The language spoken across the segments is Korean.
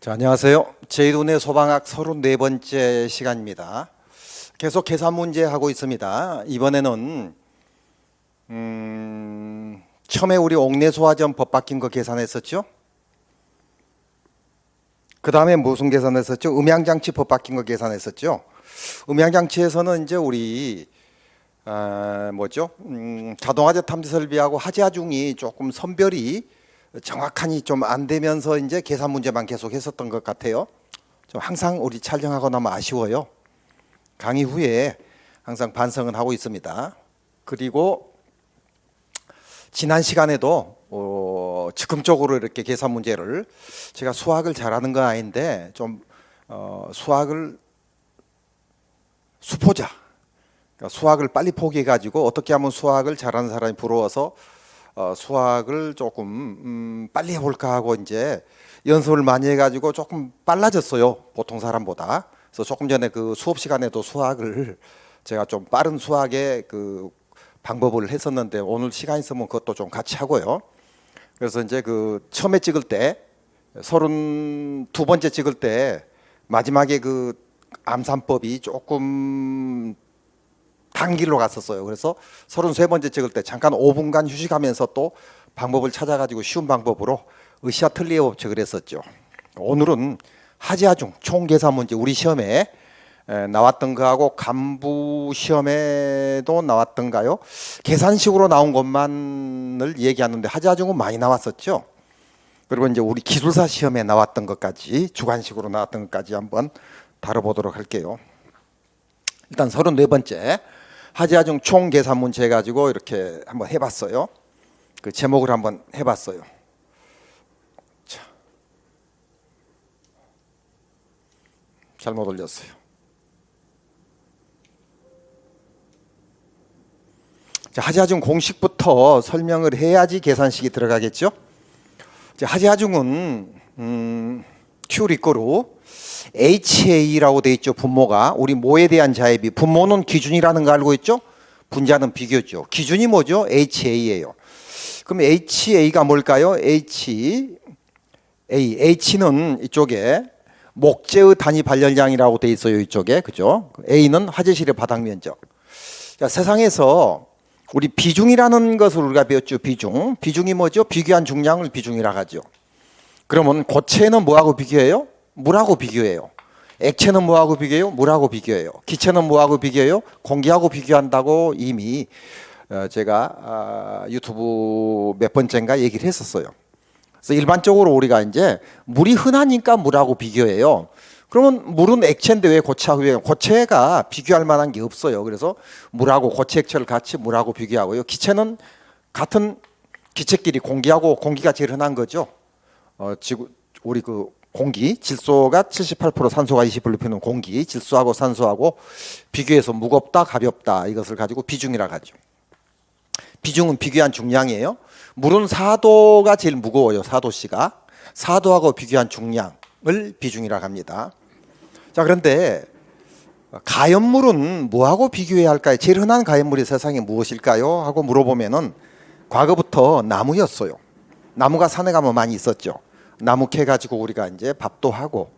자, 안녕하세요. 제2도내 소방학 34번째 시간입니다. 계속 계산 문제 하고 있습니다. 이번에는 처음에 우리 옥내소화전 법 바뀐 거 계산했었죠? 그 다음에 무슨 계산했었죠? 음향장치 법 바뀐 거 계산했었죠? 음향장치에서는 이제 우리 자동화재 탐지 설비하고 하재하중이 조금 선별이 정확하니 좀 안 되면서 이제 계산 문제만 계속 했었던 것 같아요. 좀 항상 우리 촬영하고 나면 아쉬워요. 강의 후에 항상 반성은 하고 있습니다. 그리고 지난 시간에도 즉흥적으로 이렇게 계산 문제를 제가 수학을 잘하는 건 아닌데 좀 수학을 수포자, 그러니까 수학을 빨리 포기해가지고 어떻게 하면 수학을 잘하는 사람이 부러워서 수학을 조금 빨리 해볼까 하고 이제 연습을 많이 해가지고 조금 빨라졌어요, 보통 사람보다. 그래서 조금 전에 그 수업 시간에도 수학을 제가 좀 빠른 수학의 그 방법을 했었는데 오늘 시간 있으면 그것도 좀 같이 하고요. 그래서 이제 그 처음에 찍을 때 32번째 찍을 때 마지막에 그 암산법이 조금 단길로 갔었어요. 그래서 33번째 찍을 때 잠깐 5분간 휴식하면서 또 방법을 찾아가지고 쉬운 방법으로 으쌰 틀리의 법칙을 했었죠. 오늘은 하재하중 총계산 문제, 우리 시험에 나왔던 거하고 간부 시험에도 나왔던가요? 계산식으로 나온 것만을 얘기하는데 하재하중은 많이 나왔었죠. 그리고 이제 우리 기술사 시험에 나왔던 것까지, 주관식으로 나왔던 것까지 한번 다뤄보도록 할게요. 일단 34번째 하재하중 총계산 문제 가지고 이렇게 한번 해봤어요. 그 제목을 한번 해봤어요. 자, 잘못 올렸어요. 자, 하재하중 공식부터 설명을 해야지 계산식이 들어가겠죠. 자, 하재하중은 Q 리꼬로 HA라고 돼 있죠. 분모가 우리 모에 대한 자입이, 분모는 기준이라는 거 알고 있죠. 분자는 비교죠. 기준이 뭐죠? HA예요. 그럼 HA가 뭘까요? H는 이쪽에 목재의 단위 발열량이라고 돼 있어요. 이쪽에, 그죠? A는 화재실의 바닥 면적. 자, 세상에서 우리 비중이라는 것을 우리가 배웠죠. 비중이 뭐죠? 비교한 중량을 비중이라고 하죠. 그러면 고체는 뭐하고 비교해요? 물하고 비교해요. 액체는 뭐하고 비교해요? 물하고 비교해요. 기체는 뭐하고 비교해요? 공기하고 비교한다고 이미 제가 유튜브 몇 번째인가 얘기를 했었어요. 그래서 일반적으로 우리가 이제 물이 흔하니까 물하고 비교해요. 그러면 물은 액체인데 왜 고체하고 비교해요? 고체가 비교할 만한 게 없어요. 그래서 물하고 고체 액체를 같이 물하고 비교하고요. 기체는 같은 기체끼리 공기가 제일 흔한 거죠. 우리 그 공기, 질소가 78%, 산소가 20%는 공기, 질소하고 산소하고 비교해서 무겁다, 가볍다 이것을 가지고 비중이라고 하죠. 비중은 비교한 중량이에요. 물은 4도가 제일 무거워요. 4도씨가. 4도하고 비교한 중량을 비중이라고 합니다. 자, 그런데 가연물은 뭐하고 비교해야 할까요? 제일 흔한 가연물이 세상에 무엇일까요? 하고 물어보면은 과거부터 나무였어요. 나무가 산에 가면 많이 있었죠. 나무 캐 가지고 우리가 이제 밥도 하고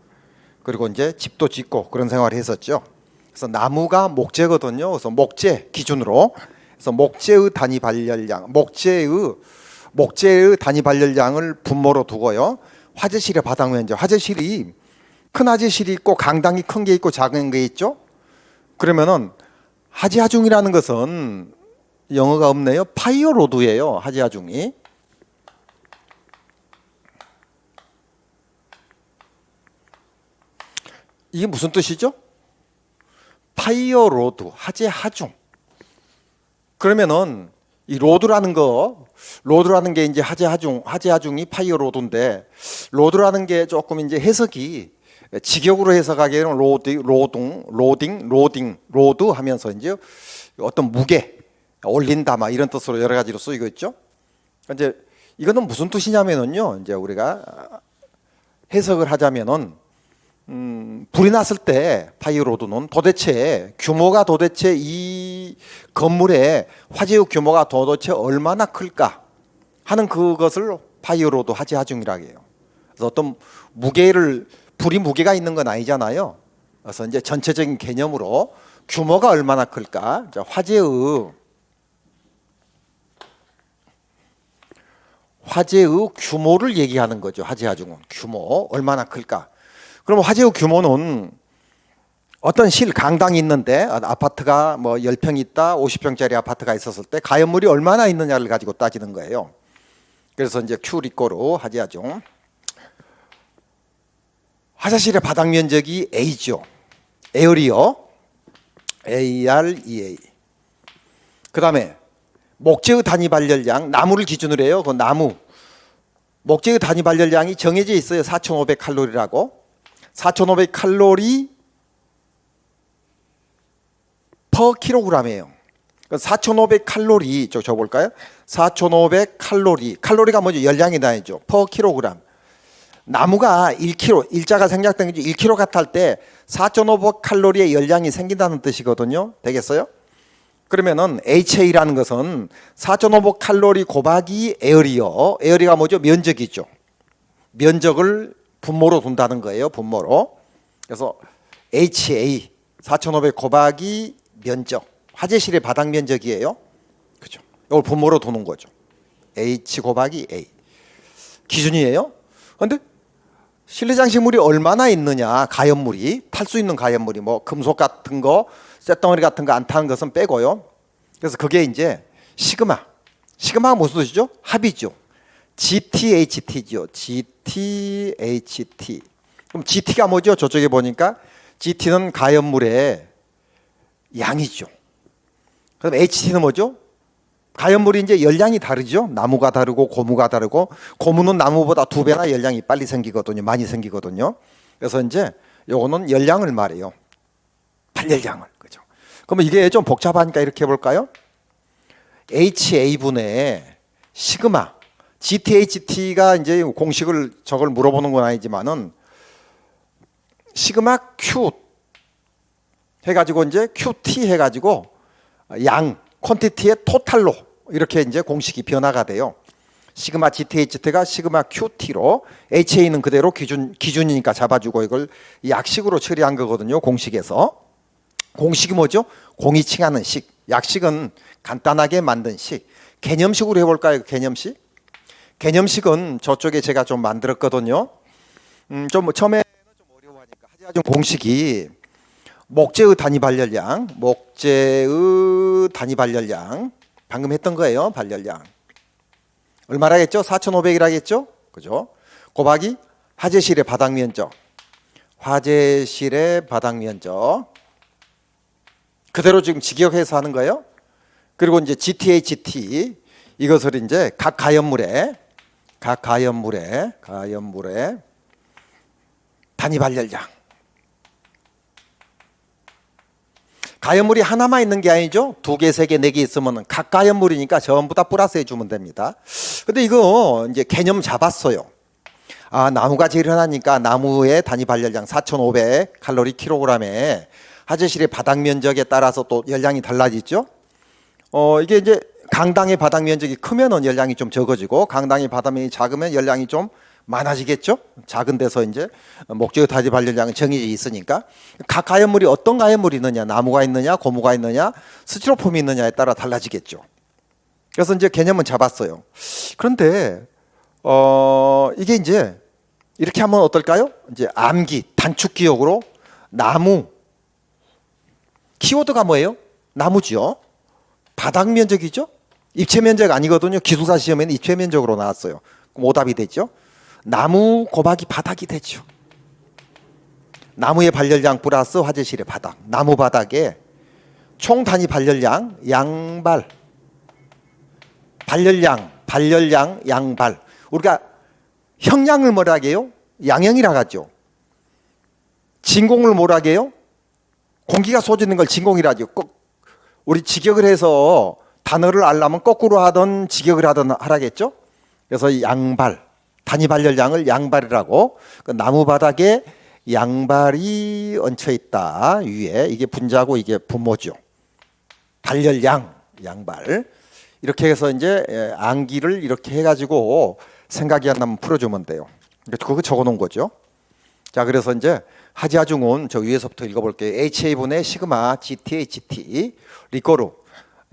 그리고 이제 집도 짓고 그런 생활을 했었죠. 그래서 나무가 목재거든요. 그래서 목재 기준으로, 그래서 목재의 단위 발열량, 목재의 단위 발열량을 분모로 두고요. 화재실의 바닥 면적, 화재실이 큰 화재실이 있고 강당이 큰 게 있고 작은 게 있죠. 그러면은 하재하중이라는 것은 영어가 없네요. 파이어로드예요. 하재하중이. 이게 무슨 뜻이죠? 파이어로드, 하재하중. 그러면은 이 로드라는 게 이제 하재하중이 파이어로드인데, 로드라는 게 조금 이제 해석이 직역으로 해석하기에는 로드 하면서 이제 어떤 무게, 올린다 막 이런 뜻으로 여러 가지로 쓰이고 있죠. 이제 이거는 무슨 뜻이냐면은요, 이제 우리가 해석을 하자면은 불이 났을 때 파이어로드는 규모가 도대체 이 건물의 화재의 규모가 도대체 얼마나 클까 하는 그것을 파이어로드 하재하중이라고 해요. 그래서 어떤 무게를 불이 무게가 있는 건 아니잖아요. 그래서 이제 전체적인 개념으로 규모가 얼마나 클까? 자, 화재의 규모를 얘기하는 거죠. 화재 하중은 규모 얼마나 클까? 그럼 화재의 규모는 어떤 실 강당이 있는데 아파트가 뭐 10평 있다, 50평짜리 아파트가 있었을 때 가연물이 얼마나 있느냐를 가지고 따지는 거예요. 그래서 이제 Q 리꼬로 화재 하중. 화장실의 바닥 면적이 A죠. 에어리어 AREA. 그다음에 목재의 단위 발열량, 나무를 기준으로 해요. 그 나무 목재의 단위 발열량이 정해져 있어요. 4,500칼로리라고. 4,500칼로리 per 킬로그램이에요. 4,500칼로리 저 적어볼까요? 4,500칼로리. 칼로리가 뭐죠? 열량이 나이죠. per 킬로그램. 나무가 1kg, 일자가 생략된 게 1kg 같을 때 4,500칼로리의 열량이 생긴다는 뜻이거든요. 되겠어요? 그러면은 HA라는 것은 4,500칼로리 곱하기 에어리어. 에어리가 뭐죠? 면적이죠. 면적을 분모로 둔다는 거예요. 분모로. 그래서 HA 4,500 곱하기 면적. 화재실의 바닥 면적이에요. 그죠? 이걸 분모로 두는 거죠. H 곱하기 A. 기준이에요. 그런데 실내 장식물이 얼마나 있느냐, 가연물이 탈 수 있는 가연물이 뭐 금속 같은 거, 쇳덩어리 같은 거 안 타는 것은 빼고요. 그래서 그게 이제 시그마가 무슨 뜻이죠? 합이죠. GTHT죠. GTHT. 그럼 GT가 뭐죠? 저쪽에 보니까 GT는 가연물의 양이죠. 그럼 HT는 뭐죠? 가연물이 이제 열량이 다르죠. 나무가 다르고 고무가 다르고, 고무는 나무보다 2배나 열량이 빨리 생기거든요. 많이 생기거든요. 그래서 이제 요거는 열량을 말해요. 발열량을. 그죠? 그러면 이게 좀 복잡하니까 이렇게 해볼까요? HA분의 시그마. GTHT가 이제 공식을 저걸 물어보는 건 아니지만은 시그마 Q 해가지고 이제 QT 해가지고 양 퀀티티의 토탈로 이렇게 이제 공식이 변화가 돼요. 시그마 GTHT가 시그마 QT로, HA는 그대로 기준이니까 잡아주고 이걸 약식으로 처리한 거거든요. 공식에서. 공식이 뭐죠? 공이 칭하는 식. 약식은 간단하게 만든 식. 개념식으로 해볼까요? 개념식. 개념식은 저쪽에 제가 좀 만들었거든요. 좀 처음에는 좀 어려워하니까 하지만 공식이 목재의 단위 발열량, 목재의 단위 발열량, 방금 했던 거예요. 발열량 얼마라겠죠? 4,500이라겠죠? 그죠? 곱하기 화재실의 바닥 면적, 화재실의 바닥 면적 그대로 지금 직역해서 하는 거예요. 그리고 이제 GTHT 이것을 이제 각 가연물의 단위 발열량. 가연물이 하나만 있는 게 아니죠. 2개, 3개, 4개 있으면 각 가연물이니까 전부 다 플러스 해주면 됩니다. 근데 이거 이제 개념 잡았어요. 아, 나무가 제일 흔하니까 나무의 단위 발열량 4,500 칼로리 킬로그램에 화재실의 바닥 면적에 따라서 또 열량이 달라지죠. 이게 이제 강당의 바닥 면적이 크면은 열량이 좀 적어지고, 강당의 바닥 면적이 작으면 열량이 좀 많아지겠죠. 작은 데서 이제 목재의 단위 발열량은 정해져 있으니까 각 가연물이 어떤 가연물이 있느냐, 나무가 있느냐, 고무가 있느냐, 스티로폼이 있느냐에 따라 달라지겠죠. 그래서 이제 개념은 잡았어요. 그런데 이게 이제 이렇게 하면 어떨까요? 이제 암기, 단축 기억으로 나무 키워드가 뭐예요? 나무죠. 바닥 면적이죠. 입체 면적 아니거든요. 기술사 시험에는 입체 면적으로 나왔어요. 그럼 오답이 되죠. 나무 곱하기 바닥이 되죠. 나무의 발열량 플러스 화재실의 바닥. 나무 바닥에 총 단위 발열량 양발. 발열량 양발. 우리가 형량을 뭐라 해요? 양형이라고 하죠. 진공을 뭐라 해요? 공기가 쏟아지는 걸 진공이라 하죠. 꼭 우리 직역을 해서 단어를 알려면 거꾸로 하던 직역을 하던 하라겠죠. 그래서 양발, 단위 발열량을 양발이라고. 그 나무 바닥에 양발이 얹혀 있다. 위에 이게 분자고 이게 분모죠. 발열량, 양발. 이렇게 해서 이제 암기를 이렇게 해가지고 생각이 안 나면 풀어주면 돼요. 그거 적어 놓은 거죠. 자, 그래서 이제 하지아중은 저 위에서부터 읽어볼게요. HA분의 시그마 GTHT 리꼬르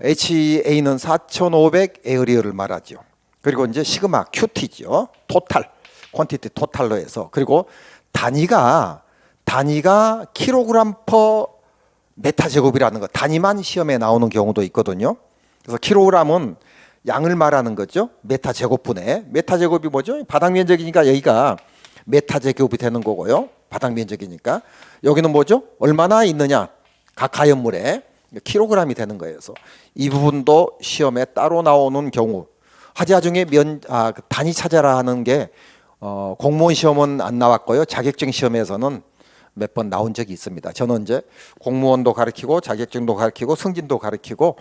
HA는 4500 에어리어를 말하죠. 그리고 이제 시그마 QT죠. 토탈 퀀티티 토탈로 해서, 그리고 단위가 킬로그램 퍼 메타 제곱이라는 거, 단위만 시험에 나오는 경우도 있거든요. 그래서 킬로그램은 양을 말하는 거죠. 메타 제곱분의 메타 제곱이 뭐죠? 바닥 면적이니까 여기가 메타 제곱이 되는 거고요. 바닥 면적이니까 여기는 뭐죠? 얼마나 있느냐, 각 가연물에 킬로그램이 되는 거예요. 그래서 이 부분도 시험에 따로 나오는 경우, 하지아중에 단위 찾아라 하는 게 공무원 시험은 안 나왔고요. 자격증 시험에서는 몇 번 나온 적이 있습니다. 저는 이제 공무원도 가르치고 자격증도 가르치고 승진도 가르치고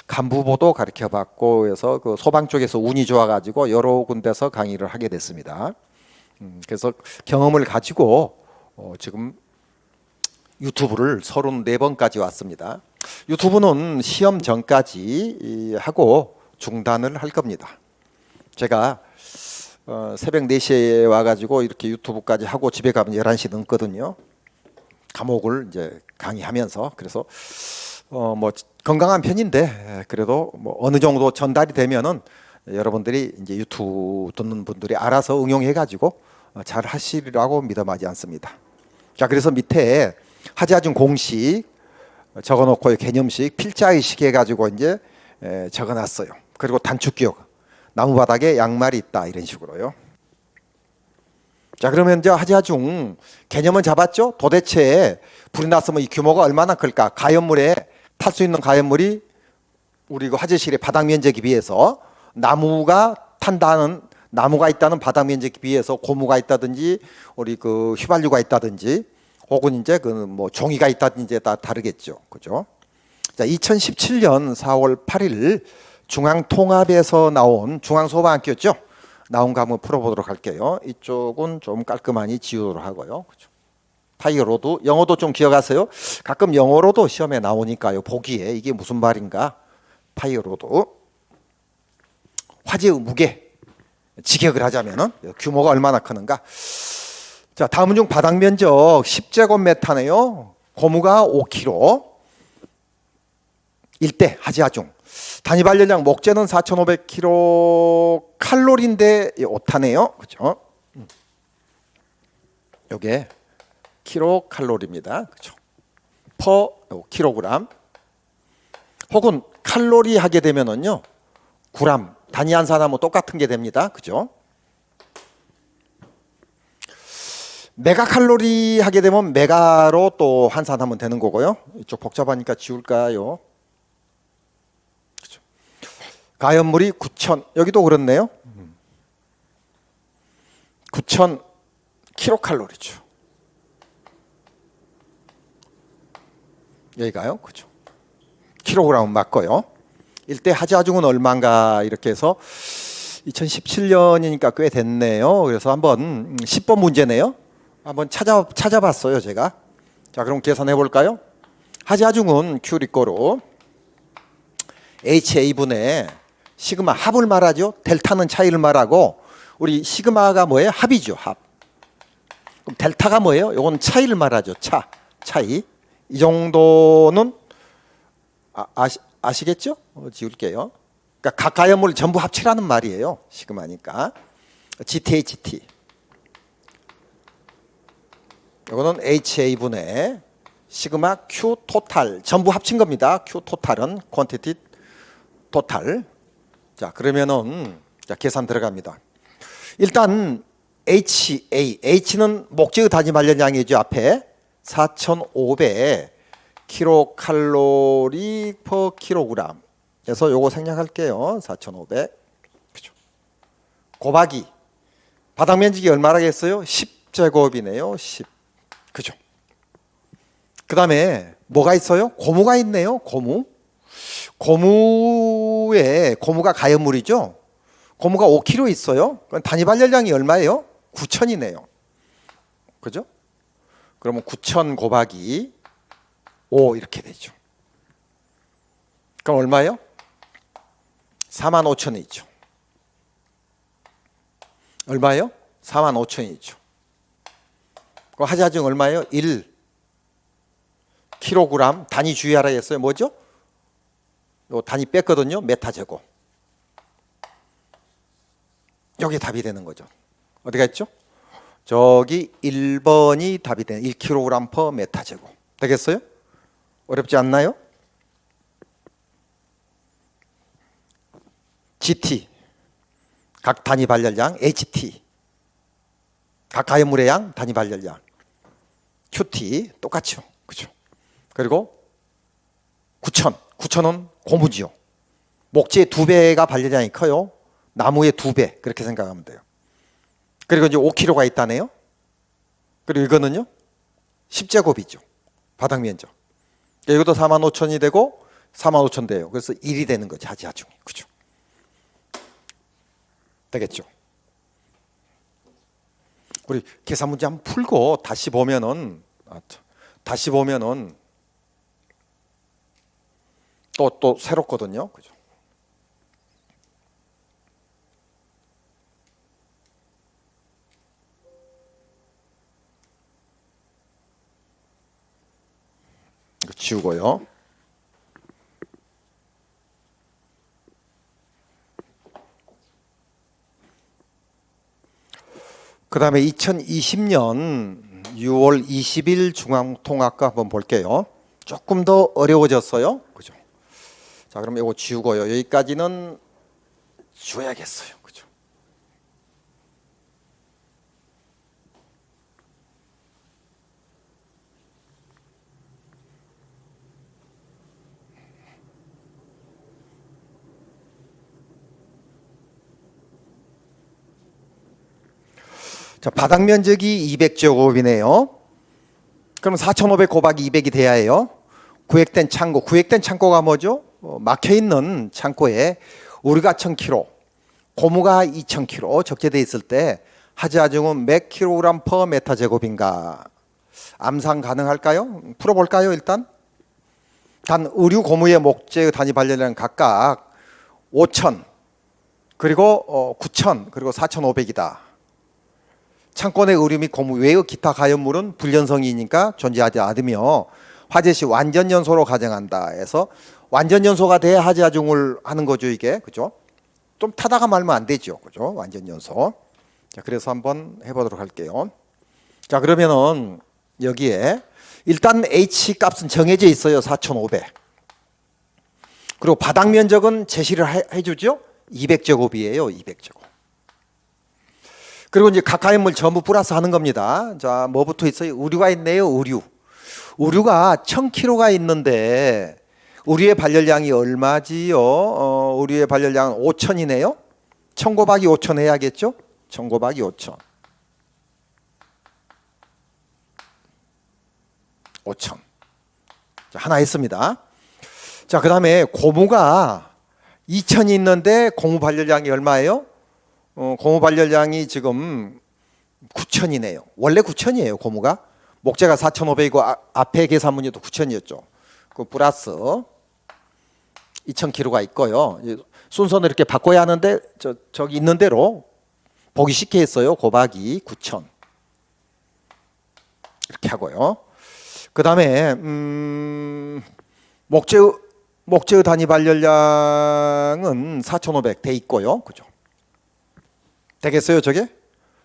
간부보도 가르쳐봤고 해서 그 소방 쪽에서 운이 좋아가지고 여러 군데서 강의를 하게 됐습니다. 그래서 경험을 가지고 지금 유튜브를 34번까지 왔습니다. 유튜브는 시험 전까지 하고 중단을 할 겁니다. 제가 새벽 4시에 와가지고 이렇게 유튜브까지 하고 집에 가면 11시 넘거든요. 과목을 이제 강의하면서. 그래서 뭐 건강한 편인데 그래도 뭐 어느 정도 전달이 되면은 여러분들이 이제 유튜브 듣는 분들이 알아서 응용해가지고 잘 하시리라고 믿어마지 않습니다. 자, 그래서 밑에 하지아중 공식 적어놓고 개념식 필자의식 해가지고 이제 적어놨어요. 그리고 단축기억, 나무바닥에 양말이 있다, 이런 식으로요. 자, 그러면 이제 하지아중 개념은 잡았죠? 도대체 불이 났으면 이 규모가 얼마나 클까? 가연물에 탈 수 있는 가연물이 우리 그 화재실의 바닥 면적에 비해서 나무가 있다는 바닥 면적에 비해서 고무가 있다든지 우리 그 휘발유가 있다든지 혹은 이제 그 뭐 종이가 있다든지에 따라 다르겠죠. 그죠? 자, 2017년 4월 8일 중앙통합에서 나온 중앙소방학교였죠. 나온 거 한번 풀어보도록 할게요. 이쪽은 좀 깔끔하니 지우도록 하고요. 그렇죠. 파이어로드, 영어도 좀 기억하세요. 가끔 영어로도 시험에 나오니까요. 보기에 이게 무슨 말인가. 파이어로드, 화재의 무게, 직역을 하자면은 규모가 얼마나 크는가. 자, 다음 중 바닥 면적 10제곱미터네요. 고무가 5kg. 일대 하지아중. 단위 발열량 목재는 4,500kcal 오타네요. 그렇죠? 요게 킬로칼로리입니다. 그렇죠? 퍼 킬로그램. 혹은 칼로리 하게 되면은요. 그램, 단위 환산하면 똑같은 게 됩니다. 그죠? 메가칼로리 하게 되면 메가로 또 환산하면 되는 거고요. 이쪽 복잡하니까 지울까요? 그렇죠. 가연물이 9,000, 여기도 그렇네요. 9,000 킬로칼로리죠. 여기가요. 그죠? 킬로그램은 맞고요. 일대 하지아중은 얼마인가 이렇게 해서 2017년이니까 꽤 됐네요. 그래서 한번 10번 문제네요. 한번 찾아봤어요, 제가. 자, 그럼 계산해 볼까요? 하지아중은 Q 리꼬로 HA분의 시그마 합을 말하죠. 델타는 차이를 말하고, 우리 시그마가 뭐예요? 합이죠, 합. 그럼 델타가 뭐예요? 요건 차이를 말하죠. 차이. 이 정도는 아시겠죠? 지울게요. 그러니까 각 가연물을 전부 합치라는 말이에요. 시그마니까. GTHT. 이거는 HA분의 시그마 Q 토탈, 전부 합친 겁니다. Q 토탈은 퀀티티 토탈. 자, 그러면은 자, 계산 들어갑니다. 일단 H는 목재의 단위 발열량이죠. 앞에 4,500 킬로칼로리 퍼 킬로그램. 그래서 요거 생략할게요. 4,500. 그죠? 곱하기 바닥 면적이 얼마라겠어요? 10제곱이네요. 10. 그죠? 그 다음에 뭐가 있어요? 고무가 있네요. 고무가 가연물이죠. 고무가 5kg 있어요. 그럼 단위 발열량이 얼마예요? 9,000이네요. 그죠? 그러면 9,000 곱하기 5 이렇게 되죠. 그럼 얼마예요? 45,000이죠. 얼마예요? 45,000이죠. 그 하자증 얼마예요? 1 킬로그램. 단위 주의하라 했어요. 뭐죠? 요 단위 뺐거든요. 메타제곱. 여기 답이 되는 거죠. 어디가 있죠? 저기 1번이 답이 되는 1kg per 메타제곱. 되겠어요? 어렵지 않나요? GT 각 단위 발열량, HT 각 가연물의 양 단위 발열량, QT 똑같죠. 그죠? 그리고 9,000은 고무지요. 목재의 2배가 발열량이 커요. 나무의 2배 그렇게 생각하면 돼요. 그리고 이제 5kg가 있다네요. 그리고 이거는요 10제곱이죠. 바닥 면적. 이것도 45,000이 되고 45,000 돼요. 그래서 1이 되는 거죠. 하자중이. 그죠? 되겠죠? 우리 계산 문제 한번 풀고 다시 보면은 또 새롭거든요. 그죠? 이거 지우고요. 그 다음에 2020년 6월 20일 중앙통합과 한번 볼게요. 조금 더 어려워졌어요. 그죠? 자, 그럼 이거 지우고요. 여기까지는 지워야겠어요. 그죠? 자, 바닥 면적이 200제곱이네요. 그럼 4,500 곱하기 200이 돼야 해요. 구획된 창고가 뭐죠? 막혀 있는 창고에 우리가 1,000kg, 고무가 2,000kg 적재돼 있을 때 하자중은 몇 킬로그램 퍼 메타 제곱인가? 암산 가능할까요? 풀어볼까요? 일단 단 의류 고무의 목재의 단위 발열량 각각 5,000 그리고 9,000 그리고 4,500이다. 창고 내 의류 및 고무 외의 기타 가연물은 불연성이니까 존재하지 않으며 화재 시 완전 연소로 가정한다 해서 완전 연소가 돼야 하자중을 하는 거죠. 이게 그죠? 좀 타다가 말면 안 되죠. 그죠? 완전 연소. 자, 그래서 한번 해보도록 할게요. 자, 그러면은 여기에 일단 H 값은 정해져 있어요. 4,500. 그리고 바닥 면적은 제시를 해주죠. 200제곱이에요. 200제곱. 그리고 이제 각 가연물 전부 플러스 하는 겁니다. 자, 뭐 붙어 있어요? 의류가 있네요. 의류가 1,000kg가 있는데 의류의 발열량이 얼마지요? 의류의 발열량은 5,000이네요. 1,000 곱하기 5,000 해야겠죠? 1,000 곱하기 5,000. 5,000. 자, 하나 했습니다. 자, 그 다음에 고무가 2,000이 있는데 고무 발열량이 얼마예요? 고무 발열량이 지금 9,000이네요. 원래 9,000이에요. 고무가. 목재가 4,500이고 앞에 계산문제도 9,000이었죠. 그 플러스 2,000kg가 있고요. 순서는 이렇게 바꿔야 하는데 저기 있는 대로 보기 쉽게 했어요. 곱하기 9,000 이렇게 하고요. 그 다음에 목재의 단위 발열량은 4,500 돼 있고요. 그죠? 되겠어요, 저게?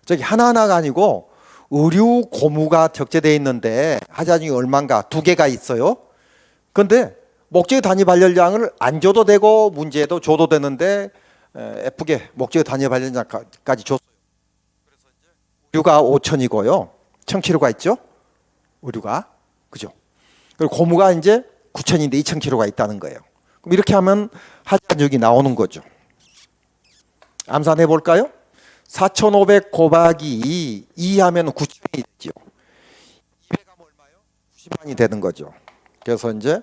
저기 하나하나가 아니고 의류 고무가 적재되어 있는데 하자중이 얼마인가? 2개가 있어요. 근데 목재의 단위 발열량을 안 줘도 되고 문제에도 줘도 되는데 F게 목재의 단위 발열량까지 줬어요. 그래서 이제 의류가 5,000이고요. 1,000kg가 있죠? 의류가. 그죠? 그리고 고무가 이제 9,000인데 2,000kg가 있다는 거예요. 그럼 이렇게 하면 하자중이 나오는 거죠. 암산해 볼까요? 4,500 곱하기 2 하면 9,000이 있죠. 200하면 얼마요? 90만이 되는 거죠. 그래서 이제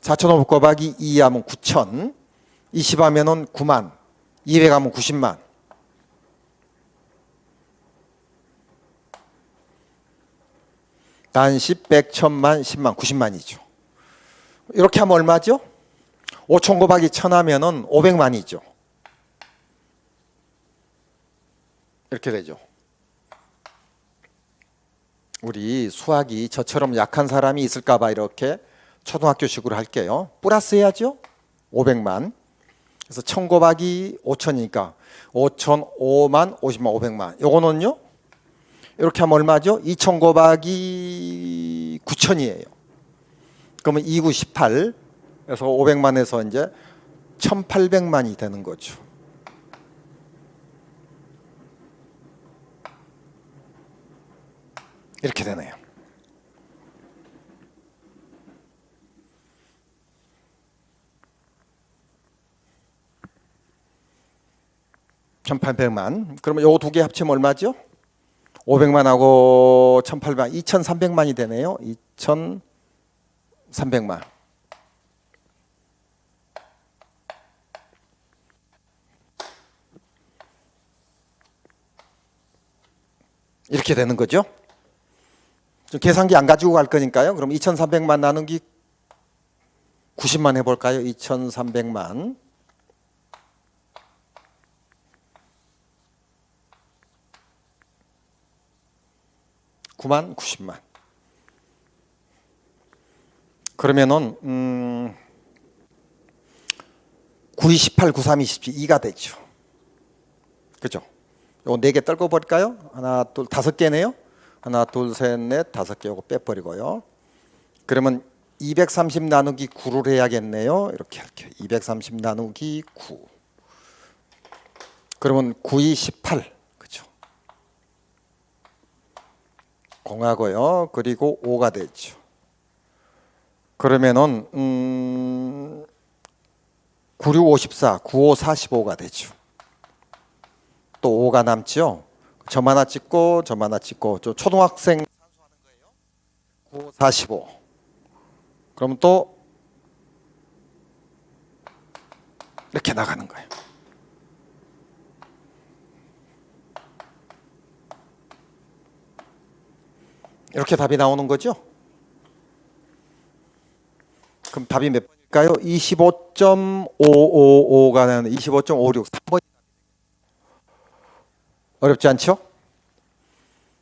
4,500 곱하기 2 하면 9,000, 20 하면은 9만, 200 하면 90만. 단십, 100, 1,000만, 10만, 90만이죠. 이렇게 하면 얼마죠? 5,000 곱하기 1,000 하면은 500만이죠. 이렇게 되죠. 우리 수학이 저처럼 약한 사람이 있을까 봐 이렇게 초등학교식으로 할게요. 플러스 해야죠. 500만. 그래서 1000 곱하기 5000이니까 5000, 5만, 50만, 500만. 요거는요. 이렇게 하면 얼마죠? 2000 곱하기 9000이에요. 그러면 29, 18. 그래서 500만에서 이제 1800만이 되는 거죠. 이렇게 되네요. (1800만) 그러면 요거 두 개 합치면 얼마죠? 500만하고 1800만 2300만이 되네요. 2300만. 이렇게 되는 거죠. 계산기 안 가지고 갈 거니까요. 그럼 2300만 나누기 90만 해볼까요? 2300만 9만 90만. 그러면은 9, 18, 93, 27 2가 되죠. 그죠? 요거 4개 떨궈 버릴까요? 하나, 둘, 5개네요. 하나, 둘, 셋, 넷, 5개 요거 빼버리고요. 그러면 230 나누기 9를 해야겠네요. 이렇게 할게요. 230 나누기 9. 그러면 9, 2, 18. 그죠? 공하고요. 그리고 5가 되죠. 그러면은 9, 6, 54, 9, 5, 45가 되죠. 또 5가 남죠. 점 하나 찍고 점 하나 찍고 저 초등학생 산수하는 거예요. 9, 5, 45. 그러면 또 이렇게 나가는 거예요. 이렇게 답이 나오는 거죠. 그럼 답이 몇 번일까요? 25.555가 나는 25.56 3번. 어렵지 않죠?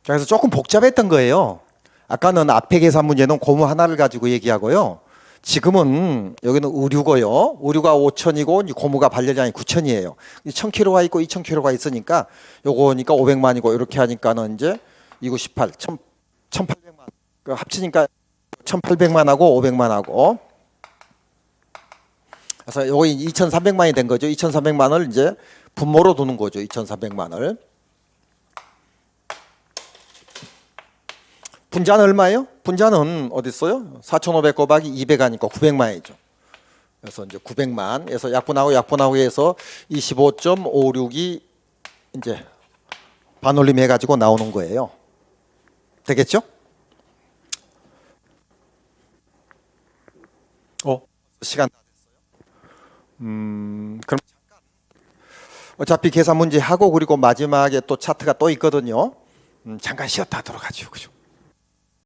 자, 그래서 조금 복잡했던 거예요. 아까는 앞에 계산 문제는 고무 하나를 가지고 얘기하고요. 지금은 여기는 의류고요. 의류가 5000이고 고무가 발열량이 9000이에요. 1000kg가 있고 2000kg가 있으니까 요거니까 500만이고 이렇게 하니까는 이제 29, 18, 1800만. 합치니까 1800만하고 500만하고. 그래서 요거 2300만이 된 거죠. 2300만을 이제 분모로 두는 거죠. 2300만을. 분자는 얼마예요? 분자는 어디 있어요? 4500 곱하기 200 하니까 900만이죠. 그래서 이제 900만. 그래서 약분하고 해서 25.56이 이제 반올림 해가지고 나오는 거예요. 되겠죠? 시간 다 됐어요. 그럼 잠깐. 어차피 계산 문제 하고 그리고 마지막에 또 차트가 또 있거든요. 잠깐 쉬었다 하도록 하죠. 그죠?